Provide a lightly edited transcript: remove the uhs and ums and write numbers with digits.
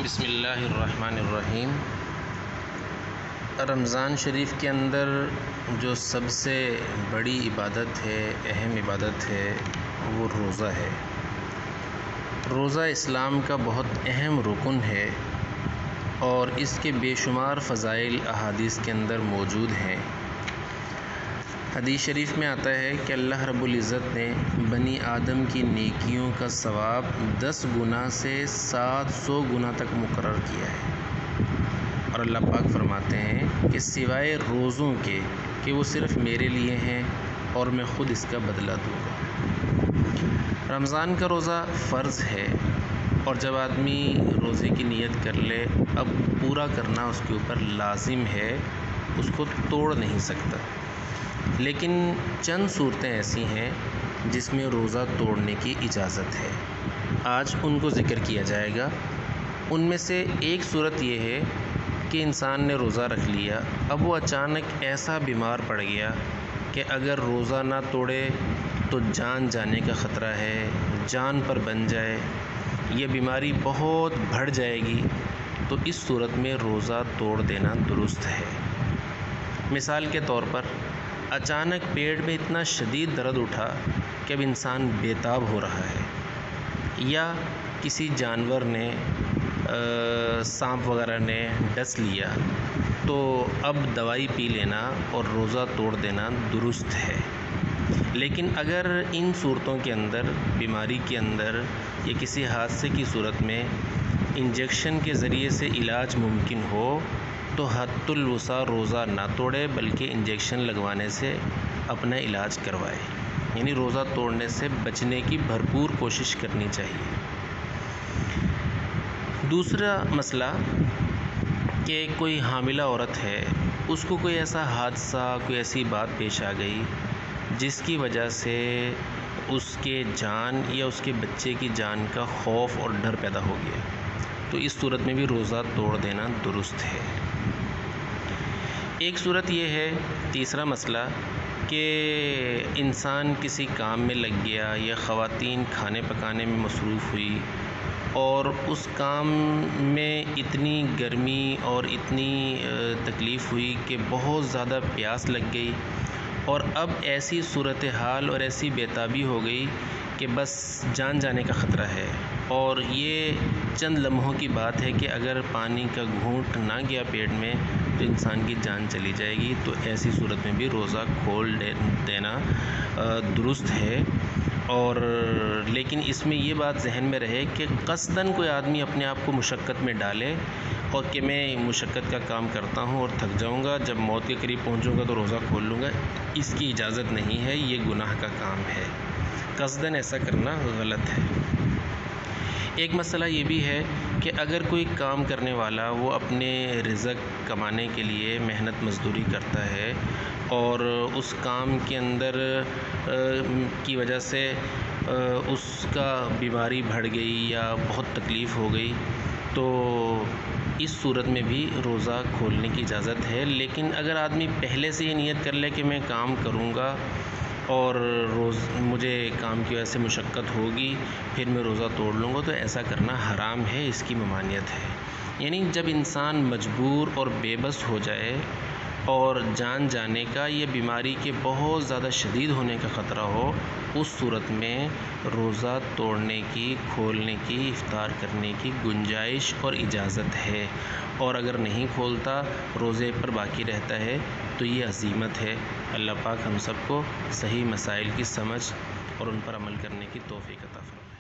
بسم اللہ الرحمن الرحیم۔ رمضان شریف کے اندر جو سب سے بڑی عبادت ہے، اہم عبادت ہے، وہ روزہ ہے۔ روزہ اسلام کا بہت اہم رکن ہے اور اس کے بے شمار فضائل احادیث کے اندر موجود ہیں۔ حدیث شریف میں آتا ہے کہ اللہ رب العزت نے بنی آدم کی نیکیوں کا ثواب 10 گنا سے 700 گنا تک مقرر کیا ہے، اور اللہ پاک فرماتے ہیں کہ سوائے روزوں کے کہ وہ صرف میرے لیے ہیں اور میں خود اس کا بدلہ دوں گا۔ رمضان کا روزہ فرض ہے، اور جب آدمی روزے کی نیت کر لے اب پورا کرنا اس کے اوپر لازم ہے، اس کو توڑ نہیں سکتا۔ لیکن چند صورتیں ایسی ہیں جس میں روزہ توڑنے کی اجازت ہے، آج ان کو ذکر کیا جائے گا۔ ان میں سے ایک صورت یہ ہے کہ انسان نے روزہ رکھ لیا، اب وہ اچانک ایسا بیمار پڑ گیا کہ اگر روزہ نہ توڑے تو جان جانے کا خطرہ ہے، جان پر بن جائے، یہ بیماری بہت بڑھ جائے گی، تو اس صورت میں روزہ توڑ دینا درست ہے۔ مثال کے طور پر اچانک پیٹ میں اتنا شدید درد اٹھا کہ اب انسان بے تاب ہو رہا ہے، یا کسی جانور نے سانپ وغیرہ نے ڈس لیا، تو اب دوائی پی لینا اور روزہ توڑ دینا درست ہے۔ لیکن اگر ان صورتوں کے اندر، بیماری کے اندر یا کسی حادثے کی صورت میں انجیکشن کے ذریعے سے علاج ممکن ہو تو حد الوسع روزہ نہ توڑے، بلکہ انجیکشن لگوانے سے اپنا علاج کروائے، یعنی روزہ توڑنے سے بچنے کی بھرپور کوشش کرنی چاہیے۔ دوسرا مسئلہ کہ کوئی حاملہ عورت ہے، اس کو کوئی ایسا حادثہ، کوئی ایسی بات پیش آ گئی جس کی وجہ سے اس کے جان یا اس کے بچے کی جان کا خوف اور ڈر پیدا ہو گیا، تو اس صورت میں بھی روزہ توڑ دینا درست ہے۔ ایک صورت یہ ہے، تیسرا مسئلہ، کہ انسان کسی کام میں لگ گیا یا خواتین کھانے پکانے میں مصروف ہوئی، اور اس کام میں اتنی گرمی اور اتنی تکلیف ہوئی کہ بہت زیادہ پیاس لگ گئی، اور اب ایسی صورتحال اور ایسی بے تابی ہو گئی کہ بس جان جانے کا خطرہ ہے، اور یہ چند لمحوں کی بات ہے کہ اگر پانی کا گھونٹ نہ گیا پیٹ میں تو انسان کی جان چلی جائے گی، تو ایسی صورت میں بھی روزہ کھول دینا درست ہے۔ اور لیکن اس میں یہ بات ذہن میں رہے کہ قصداً کوئی آدمی اپنے آپ کو مشقت میں ڈالے اور کہ میں مشقت کا کام کرتا ہوں اور تھک جاؤں گا، جب موت کے قریب پہنچوں گا تو روزہ کھول لوں گا، اس کی اجازت نہیں ہے، یہ گناہ کا کام ہے، قصداً ایسا کرنا غلط ہے۔ ایک مسئلہ یہ بھی ہے کہ اگر کوئی کام کرنے والا وہ اپنے رزق کمانے کے لیے محنت مزدوری کرتا ہے، اور اس کام کے اندر کی وجہ سے اس کا بیماری بڑھ گئی یا بہت تکلیف ہو گئی، تو اس صورت میں بھی روزہ کھولنے کی اجازت ہے۔ لیکن اگر آدمی پہلے سے یہ نیت کر لے کہ میں کام کروں گا اور مجھے کام کی وجہ سے مشقت ہوگی، پھر میں روزہ توڑ لوں گا، تو ایسا کرنا حرام ہے، اس کی ممانعت ہے۔ یعنی جب انسان مجبور اور بے بس ہو جائے اور جان جانے کا یا بیماری کے بہت زیادہ شدید ہونے کا خطرہ ہو، اس صورت میں روزہ توڑنے کی، کھولنے کی، افطار کرنے کی گنجائش اور اجازت ہے، اور اگر نہیں کھولتا، روزے پر باقی رہتا ہے، تو یہ عزیمت ہے۔ اللہ پاک ہم سب کو صحیح مسائل کی سمجھ اور ان پر عمل کرنے کی توفیق عطا فرمائے۔